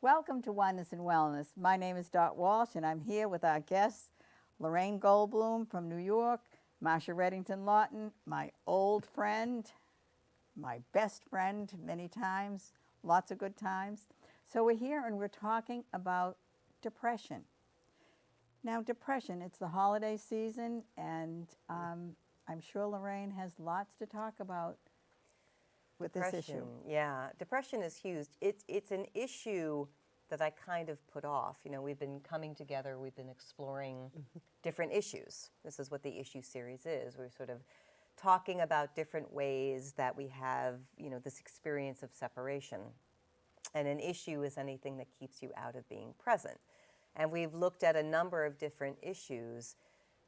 Welcome to Oneness and Wellness. My name is Dot Walsh, and I'm here with our guests, Lorraine Goldblum from New York, Marsha Reddington Lawton, my old friend, my best friend many times, lots of good times. So we're here and we're talking about depression. Now, depression, it's the holiday season, and I'm sure Lorraine has lots to talk about with this issue. Yeah, depression is huge. It's an issue that I kind of put off. You know, we've been coming together, we've been exploring different issues. This is what the issue series is. We're sort of talking about different ways that we have, this experience of separation. And an issue is anything that keeps you out of being present. And we've looked at a number of different issues.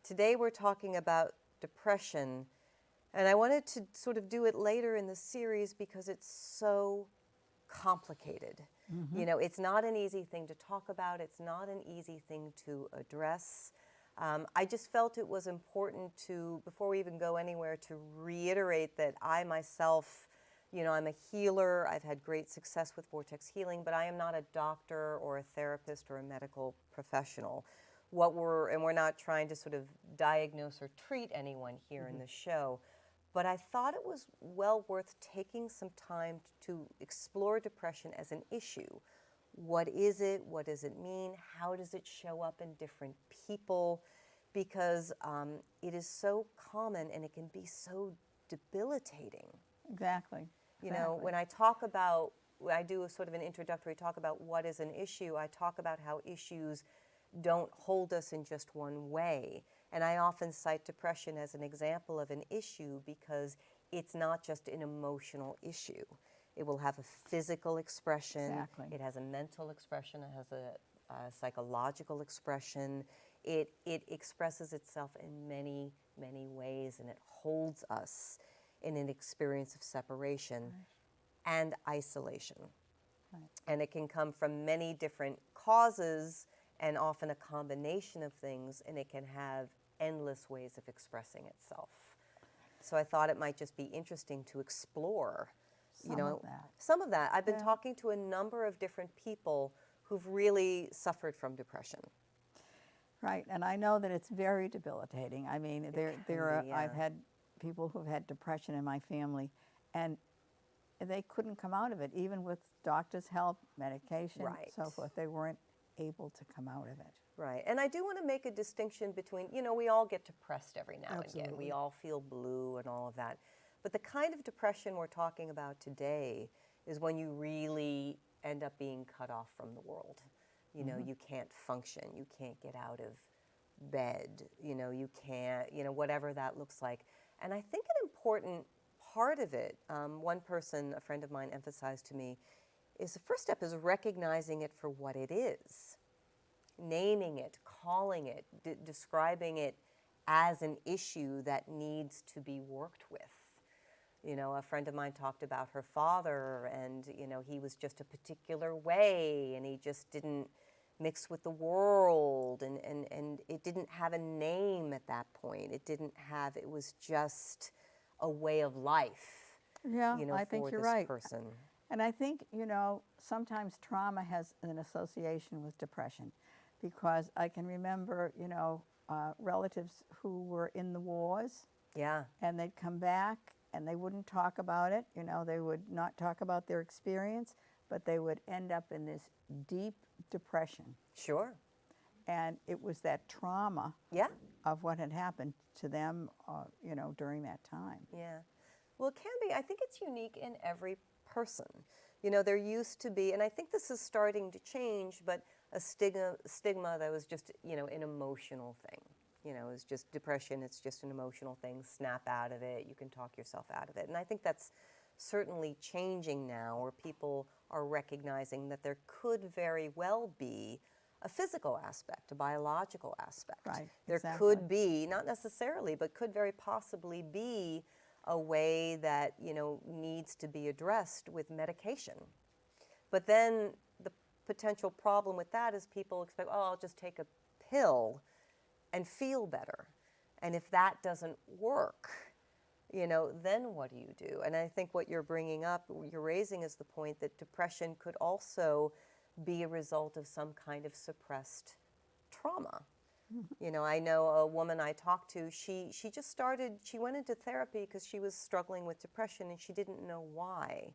Today we're talking about depression. And I wanted to sort of do it later in the series because it's so complicated. It's not an easy thing to talk about. It's not an easy thing to address. I just felt it was important to, before we even go anywhere, to reiterate that I myself, I'm a healer. I've had great success with VortexHealing, but I am not a doctor or a therapist or a medical professional. We're not trying to sort of diagnose or treat anyone here in the show. But I thought it was well worth taking some time to explore depression as an issue. What is it? What does it mean? How does it show up in different people? Because it is so common and it can be so debilitating. Exactly. When I do a sort of an introductory talk about what is an issue, I talk about how issues don't hold us in just one way. And I often cite depression as an example of an issue because it's not just an emotional issue. It will have a physical expression. Exactly. It has a mental expression. It has a psychological expression. It expresses itself in many, many ways, and it holds us in an experience of separation and isolation. Right. And it can come from many different causes and often a combination of things, and it can have endless ways of expressing itself. So I thought it might just be interesting to explore, Some of that. Some of that. I've been talking to a number of different people who've really suffered from depression. Right, and I know that it's very debilitating. I mean, I've had people who've had depression in my family, and they couldn't come out of it, even with doctors' help, medication, so forth. They weren't able to come out of it. Right, and I do want to make a distinction between, we all get depressed every now Absolutely. and again. We all feel blue and all of that. But the kind of depression we're talking about today is when you really end up being cut off from the world. You can't function, you can't get out of bed, you can't, whatever that looks like. And I think an important part of it, one person, a friend of mine, emphasized to me, is the first step is recognizing it for what it is, naming it, calling it, describing it as an issue that needs to be worked with. A friend of mine talked about her father, and he was just a particular way, and he just didn't mix with the world, and it didn't have a name at that point. It was just a way of life. Yeah, I think for you're this right. person. And I think, sometimes trauma has an association with depression, because I can remember, relatives who were in the wars. Yeah. And they'd come back and they wouldn't talk about it. They would not talk about their experience, but they would end up in this deep depression. Sure. And it was that trauma of what had happened to them, during that time. Yeah. Well, it can be. I think it's unique in every person. There used to be, and I think this is starting to change, but a stigma that was just, an emotional thing. It's just depression, it's just an emotional thing. Snap out of it. You can talk yourself out of it. And I think that's certainly changing now, where people are recognizing that there could very well be a physical aspect, a biological aspect. Right, there exactly. could be, not necessarily, but could very possibly be a way that, needs to be addressed with medication. But then the potential problem with that is people expect, I'll just take a pill and feel better. And if that doesn't work, then what do you do? And I think what you're bringing up, you're raising is the point that depression could also be a result of some kind of suppressed trauma. You know, I know a woman I talked to, she just started, she went into therapy because she was struggling with depression and she didn't know why.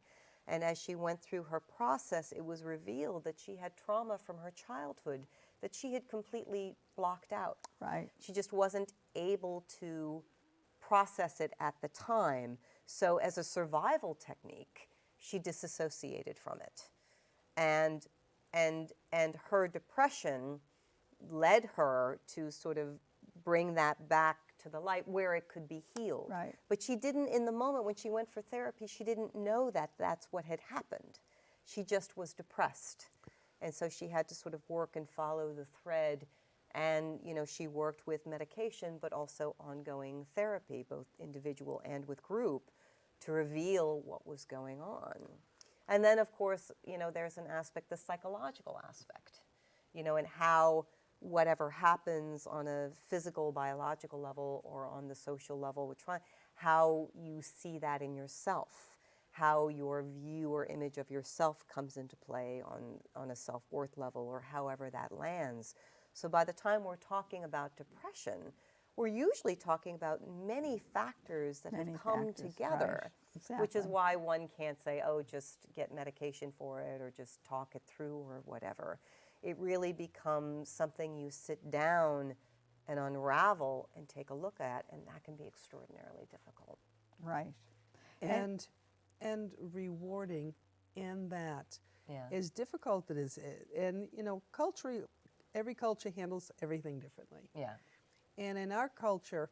And as she went through her process, it was revealed that she had trauma from her childhood that she had completely blocked out. Right. She just wasn't able to process it at the time. So as a survival technique, she disassociated from it. And her depression led her to sort of bring that back to the light where it could be healed. Right. But she didn't, in the moment when she went for therapy, she didn't know that that's what had happened. She just was depressed. And so she had to sort of work and follow the thread. And, you know, she worked with medication, but also ongoing therapy, both individual and with group, to reveal what was going on. And then, of course, you know, there's an aspect, the psychological aspect, you know, and how whatever happens on a physical, biological level or on the social level, how you see that in yourself, how your view or image of yourself comes into play on a self-worth level or however that lands. So by the time we're talking about depression, we're usually talking about many factors that have come together, right. Exactly. which is why one can't say, oh, just get medication for it or just talk it through or whatever. It really becomes something you sit down and unravel and take a look at, and that can be extraordinarily difficult. Right. And rewarding in that. Yeah. As difficult it is, and you know, every culture handles everything differently. Yeah. And in our culture,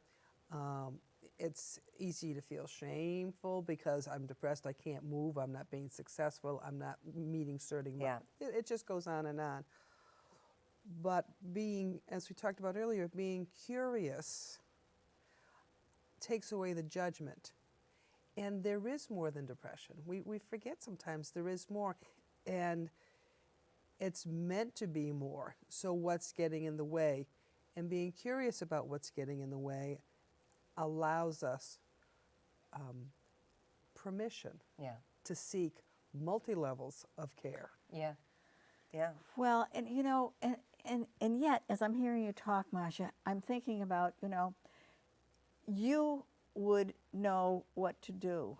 it's easy to feel shameful because I'm depressed, I can't move, I'm not being successful, I'm not meeting certain. Yeah. It just goes on and on. But being, as we talked about earlier, being curious takes away the judgment. And there is more than depression. We forget sometimes there is more. And it's meant to be more. So what's getting in the way? And being curious about what's getting in the way allows us permission Yeah. to seek multi-levels of care. Yeah. Yeah. Well, and you know, and yet, as I'm hearing you talk, Masha, I'm thinking about, you know, you would know what to do.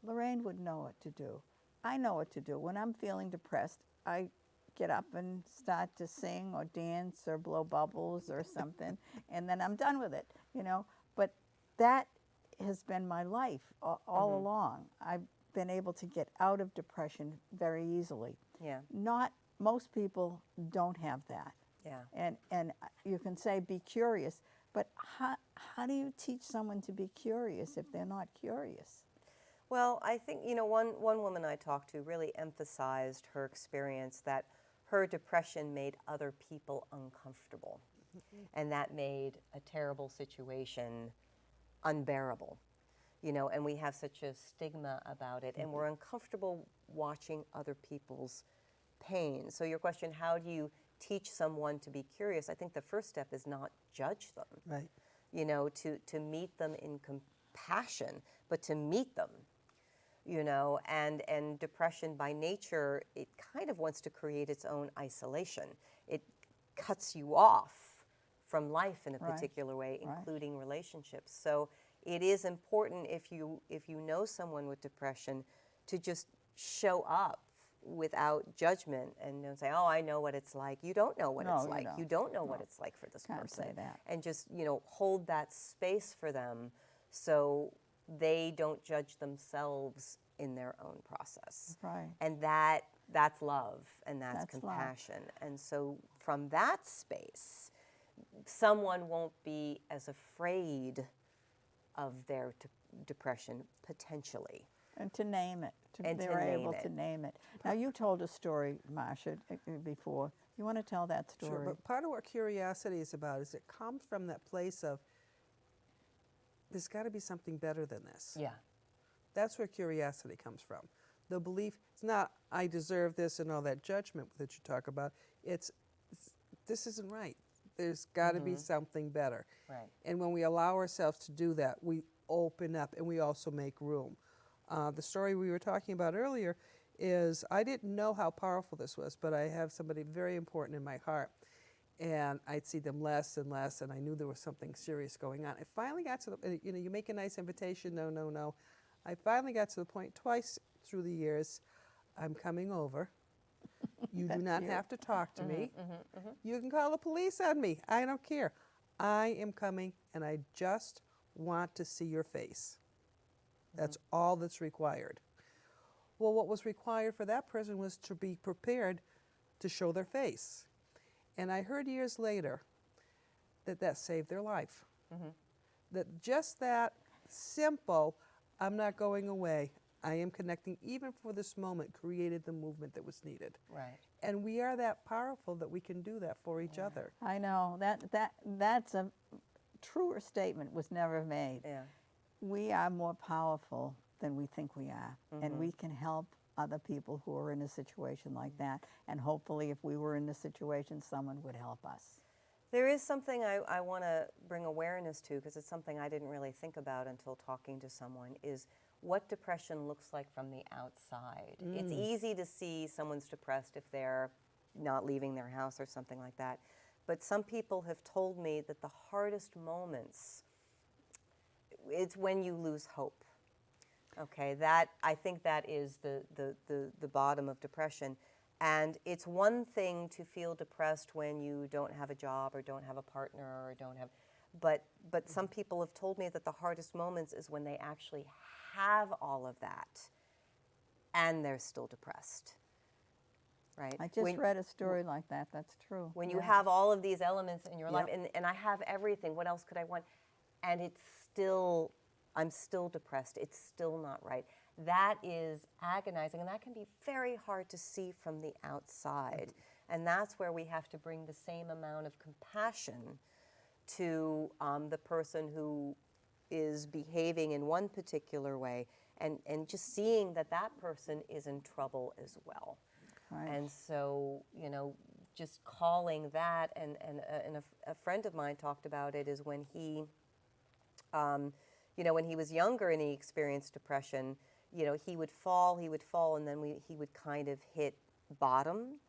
Lorraine would know what to do. I know what to do. When I'm feeling depressed, I get up and start to sing or dance or blow bubbles or something, and then I'm done with it, you know. But that has been my life all along. I've been able to get out of depression very easily. Yeah. Most people don't have that. Yeah. And you can say be curious, but how do you teach someone to be curious if they're not curious? Well, I think, you know, one woman I talked to really emphasized her experience that her depression made other people uncomfortable. And that made a terrible situation unbearable. You know, and we have such a stigma about it, and we're uncomfortable watching other people's pain. So your question, how do you teach someone to be curious? I think the first step is not judge them. Right. You know, to meet them in compassion, but to meet them. You know, and depression by nature, it kind of wants to create its own isolation. It cuts you off from life in a particular way, including relationships. So it is important if you know someone with depression to just show up without judgment and don't say, oh, I know what it's like. You don't know what it's like. You don't know what it's like for this Can't person. say that. And just, you know, hold that space for them so they don't judge themselves in their own process. Right. And that's love and that's That's love. compassion. And so from that space, someone won't be as afraid of their depression potentially. And to name it. And they to were name able it. to name it. Now, you told a story, Masha, before. You want to tell that story? Sure, but part of what curiosity is about is it comes from that place of there's got to be something better than this. Yeah. That's where curiosity comes from. The belief, it's not, I deserve this and all that judgment that you talk about. It's this isn't right. There's got to be something better. Right. And when we allow ourselves to do that, we open up and we also make room. The story we were talking about earlier is I didn't know how powerful this was, but I have somebody very important in my heart. And I'd see them less and less, and I knew there was something serious going on. I finally got to the, you make a nice invitation, no, no, no. I finally got to the point twice through the years, I'm coming over. You do not have to talk to me. You can call the police on me. I don't care. I am coming, and I just want to see your face. That's all that's required. Well, what was required for that person was to be prepared to show their face. And I heard years later that saved their life. That just that simple, I'm not going away, I am connecting, even for this moment, created the movement that was needed. Right. And we are that powerful that we can do that for each other. I know that's a truer statement was never made. Yeah. We are more powerful than we think we are, and we can help other people who are in a situation like that. And hopefully, if we were in this situation, someone would help us. There is something I want to bring awareness to, because it's something I didn't really think about until talking to someone, is what depression looks like from the outside. It's easy to see someone's depressed if they're not leaving their house or something like that. But some people have told me that the hardest moments, it's when you lose hope. Okay, I think that is the bottom of depression. And it's one thing to feel depressed when you don't have a job or don't have a partner or don't have, but some people have told me that the hardest moments is when they actually have all of that and they're still depressed, right? I just read a story like that. That's true. When you have all of these elements in your life, and I have everything, what else could I want? And I'm still depressed. It's still not right. That is agonizing, and that can be very hard to see from the outside. And that's where we have to bring the same amount of compassion to the person who is behaving in one particular way, and just seeing that person is in trouble as well. Right. And so, just calling that, and a friend of mine talked about it, is when he, when he was younger and he experienced depression, he would fall, and then he would kind of hit bottom.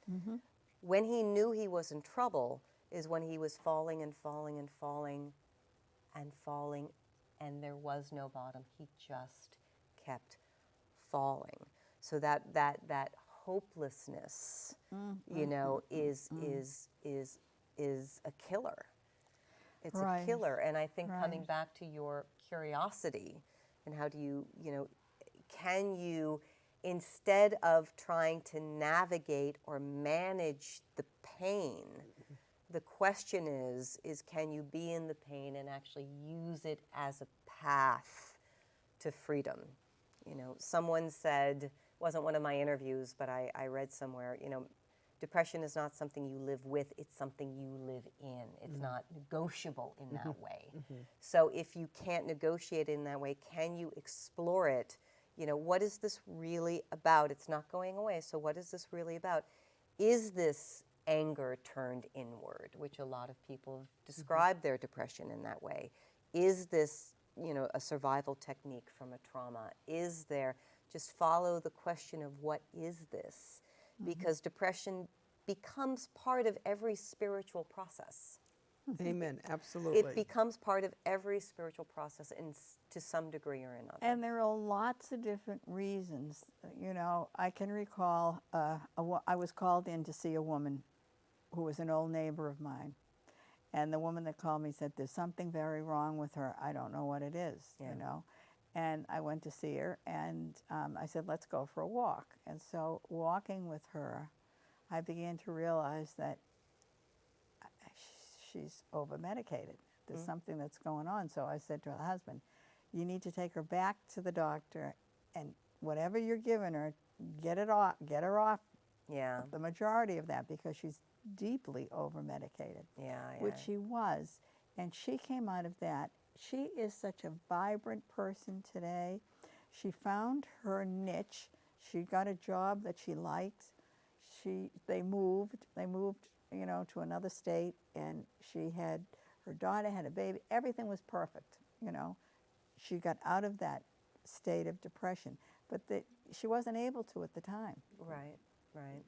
When he knew he was in trouble is when he was falling and falling and falling and falling, and there was no bottom. He just kept falling. So that hopelessness, is a killer. It's a killer. And I think coming back to your curiosity, and how do you, can you, instead of trying to navigate or manage the pain, the question is can you be in the pain and actually use it as a path to freedom? Someone said, wasn't one of my interviews, but I read somewhere, depression is not something you live with, it's something you live in. It's not negotiable in that way. So if you can't negotiate in that way, can you explore it? What is this really about? It's not going away, so what is this really about? Is this anger turned inward, which a lot of people have described their depression in that way? Is this, a survival technique from a trauma? Is there, just follow the question of what is this? Because depression becomes part of every spiritual process. Amen, absolutely. It becomes part of every spiritual process to some degree or another. And there are lots of different reasons. I can recall I was called in to see a woman who was an old neighbor of mine. And the woman that called me said, there's something very wrong with her. I don't know what it is, And I went to see her, and I said, let's go for a walk. And so walking with her, I began to realize that she's over-medicated. There's something that's going on. So I said to her husband, you need to take her back to the doctor, and whatever you're giving her, get her off the majority of that, because she's deeply over-medicated, which she was. And she came out of that. She is such a vibrant person today. She found her niche. She got a job that she liked. They moved, to another state, and her daughter had a baby. Everything was perfect, She got out of that state of depression. But she wasn't able to at the time. Right, right.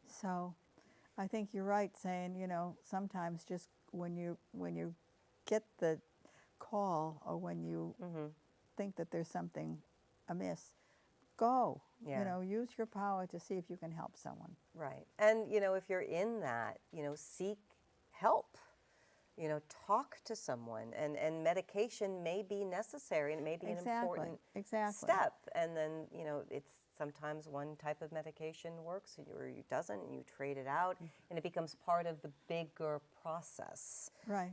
So I think you're right saying, sometimes just when you get the call or when you think that there's something amiss, go. Yeah. Use your power to see if you can help someone. Right. And, if you're in that, seek help. Talk to someone. And medication may be necessary, and it may be an important step. And then, it's sometimes one type of medication works or it doesn't, and you trade it out, and it becomes part of the bigger process, Right.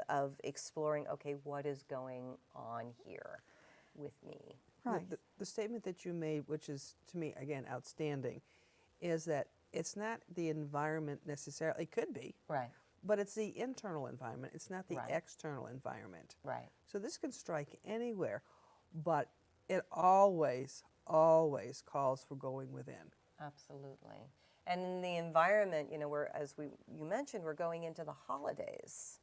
Of exploring, okay, what is going on here with me? Right. The statement that you made, which is to me again outstanding, is that it's not the environment necessarily. It could be, Right. but it's the internal environment. It's not the Right. external environment. Right. So this can strike anywhere, but it always, always calls for going within. Absolutely. And in the environment, you mentioned, we're going into the holidays.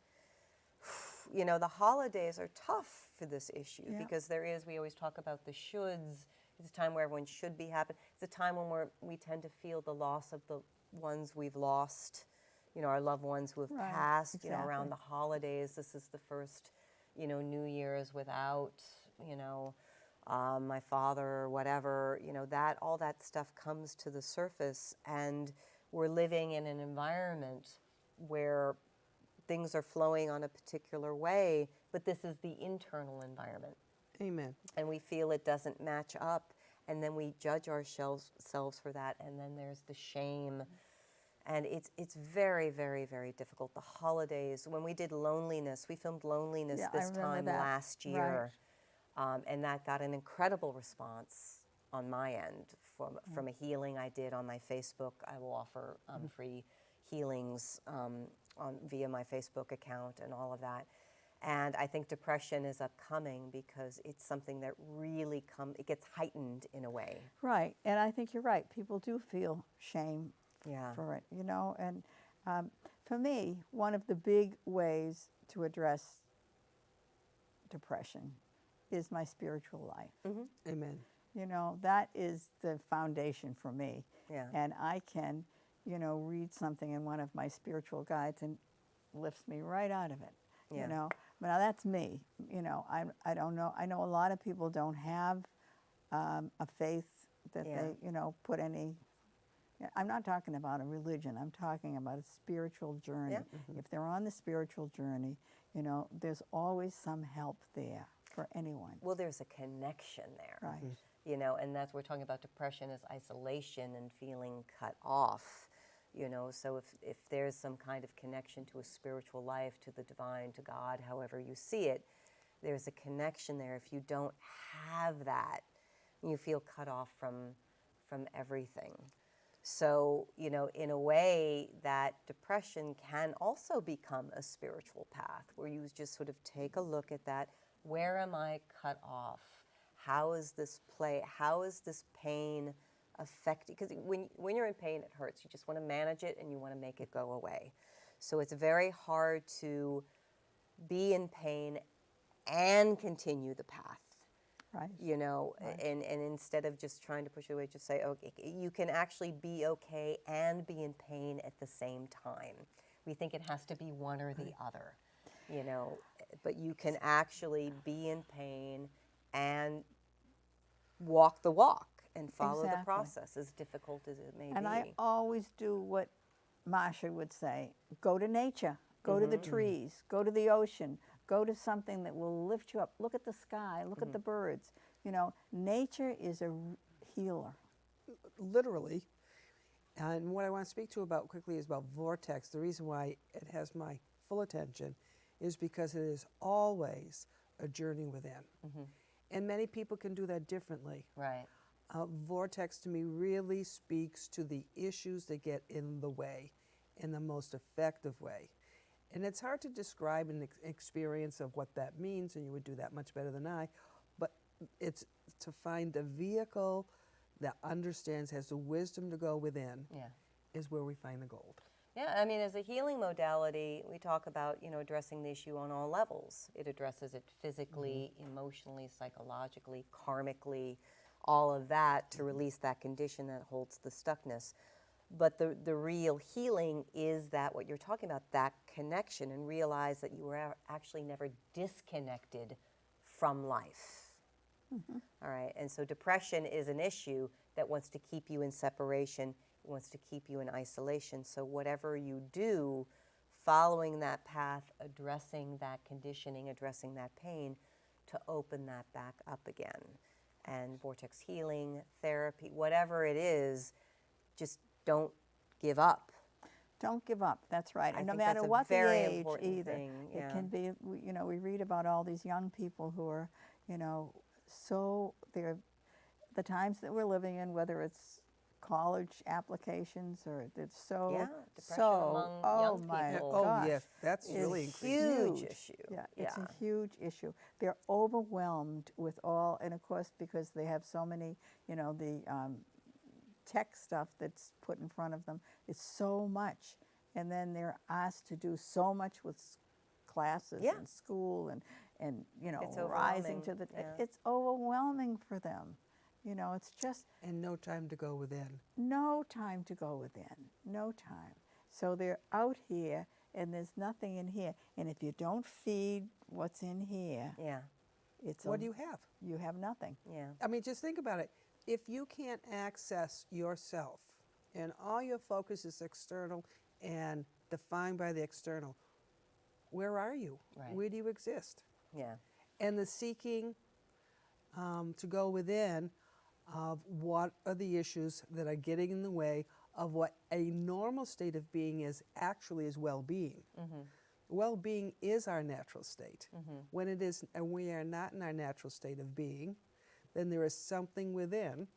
The holidays are tough for this issue because we always talk about the shoulds. It's a time where everyone should be happy. It's a time when we tend to feel the loss of the ones we've lost, our loved ones who have passed, around the holidays. This is the first, New Year's without, my father or whatever, all that stuff comes to the surface, and we're living in an environment where things are flowing on a particular way, but this is the internal environment. Amen. And we feel it doesn't match up, and then we judge ourselves for that, and then there's the shame. And it's very, very, very difficult. The holidays, when we did Loneliness, we filmed Loneliness this time last year. Right. And that got an incredible response on my end from a healing I did on my Facebook. I will offer free healings via my Facebook account and all of that. And I think depression is upcoming because it's something that really it gets heightened in a way. Right. And I think you're right. People do feel shame Yeah. for it, And for me, one of the big ways to address depression is my spiritual life. Amen. That is the foundation for me. Yeah. And I can, read something in one of my spiritual guides and lifts me right out of it. Yeah. Now that's me. I don't know. I know a lot of people don't have a faith that they, put any. I'm not talking about a religion. I'm talking about a spiritual journey. Yeah. If they're on the spiritual journey, there's always some help there for anyone. Well, there's a connection there. Right. And that's we're talking about depression as isolation and feeling cut off. So if there's some kind of connection to a spiritual life, to the divine, to God, however you see it, there's a connection there. If you don't have that, you feel cut off from everything. So, in a way, that depression can also become a spiritual path where you just sort of take a look at that. Where am I cut off? How is this how is this pain affecting? Because when you're in pain, it hurts. You just want to manage it and you want to make it go away. So it's very hard to be in pain and continue the path. Right. And instead of just trying to push it away, just say, okay, you can actually be okay and be in pain at the same time. We think it has to be one or the other, but you can actually be in pain and walk the walk and follow the process, as difficult as it may be. And I always do what Marsha would say, go to nature, go to the trees, go to the ocean, go to something that will lift you up. Look at the sky, look at the birds. Nature is a healer. Literally. And what I want to speak to about quickly is about Vortex. The reason why it has my full attention is because it is always a journey within. And many people can do that differently. Right. Vortex to me really speaks to the issues that get in the way in the most effective way. And it's hard to describe an experience of what that means, and you would do that much better than I, but it's to find a vehicle that understands, has the wisdom to go within, is where we find the gold. Yeah, I mean, as a healing modality, we talk about, addressing the issue on all levels. It addresses it physically, emotionally, psychologically, karmically, all of that to release that condition that holds the stuckness. But the real healing is that what you're talking about, that connection, and realize that you were actually never disconnected from life. All right, and so depression is an issue that wants to keep you in separation, it wants to keep you in isolation. So whatever you do, following that path, addressing that conditioning, addressing that pain, to open that back up again. And vortex healing, therapy, whatever it is, just don't give up. Don't give up. That's right. I And no think matter that's a what the very age important either. thing, It yeah. can be, you know, we read about all these young people who are, you know, so they're, the times that we're living in, whether it's college applications or it's so, Yeah, depression so, among oh young my people. Oh, gosh. yes, that's is really increased. Huge issue. Yeah, it's Yeah. a huge issue. They're overwhelmed with all, and of course, because they have so many, you know, the tech stuff that's put in front of them, it's so much. And then they're asked to do so much with classes Yeah. and school and you know, It's rising to the, overwhelming, yeah. it's overwhelming for them. You know, it's just And no time to go within. no time to go within, no time. So they're out here and there's nothing in here. And if you don't feed what's in here, Yeah, it's What do you have? you have nothing. yeah. I mean, just think about it. If you can't access yourself and all your focus is external and defined by the external, where are you? Right. Where do you exist? Yeah, And the seeking to go within of what are the issues that are getting in the way of what a normal state of being is actually is well-being. Well-being is our natural state. When it is, and we are not in our natural state of being, then there is something within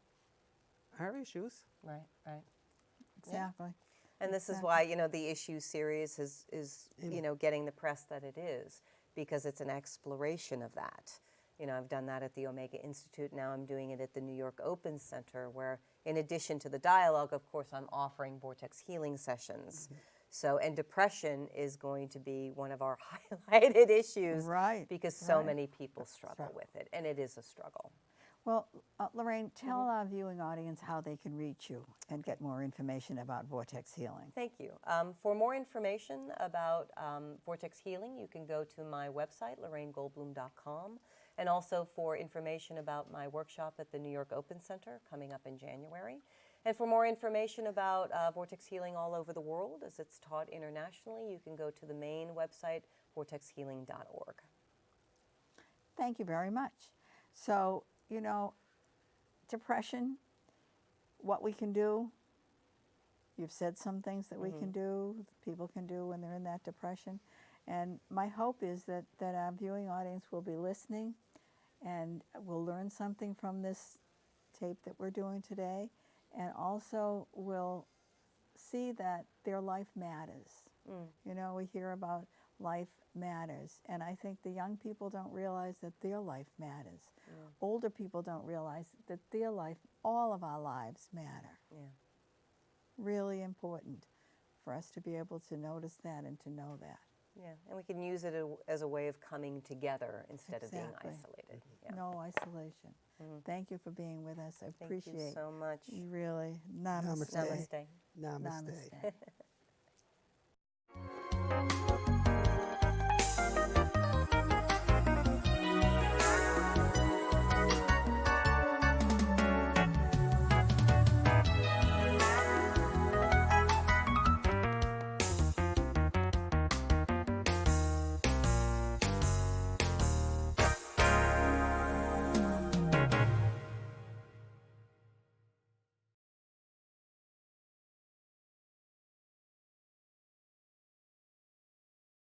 our issues. right, right. Exactly. And this is why, you know, the issue series is you know, getting the press that it is, because it's an exploration of that. You know, I've done that at the Omega Institute. Now I'm doing it at the New York Open Center, where in addition to the dialogue, of course, I'm offering vortex healing sessions. So, and depression is going to be one of our highlighted issues. Right, Because so right. many people struggle with it, and it is a struggle. Well, Lorraine, tell our viewing audience how they can reach you and get more information about vortex healing. Thank you. For more information about vortex healing, you can go to my website, lorrainegoldblum.com. And also for information about my workshop at the New York Open Center coming up in January. And for more information about vortex healing all over the world, as it's taught internationally, you can go to the main website, vortexhealing.org. Thank you very much. So, you know, depression, what we can do, you've said some things that we can do, people can do when they're in that depression. And my hope is that our viewing audience will be listening and will learn something from this tape that we're doing today, and also will see that their life matters. You know, we hear about life matters, and I think the young people don't realize that their life matters. Older people don't realize that their life, all of our lives matter. Yeah. Really important for us to be able to notice that and to know that. Yeah, and we can use it as a way of coming together instead of being Exactly. isolated. Yeah. No isolation. Thank you for being with us. I Thank appreciate you so much. you really. Namaste. Namaste. Namaste. Namaste. Namaste.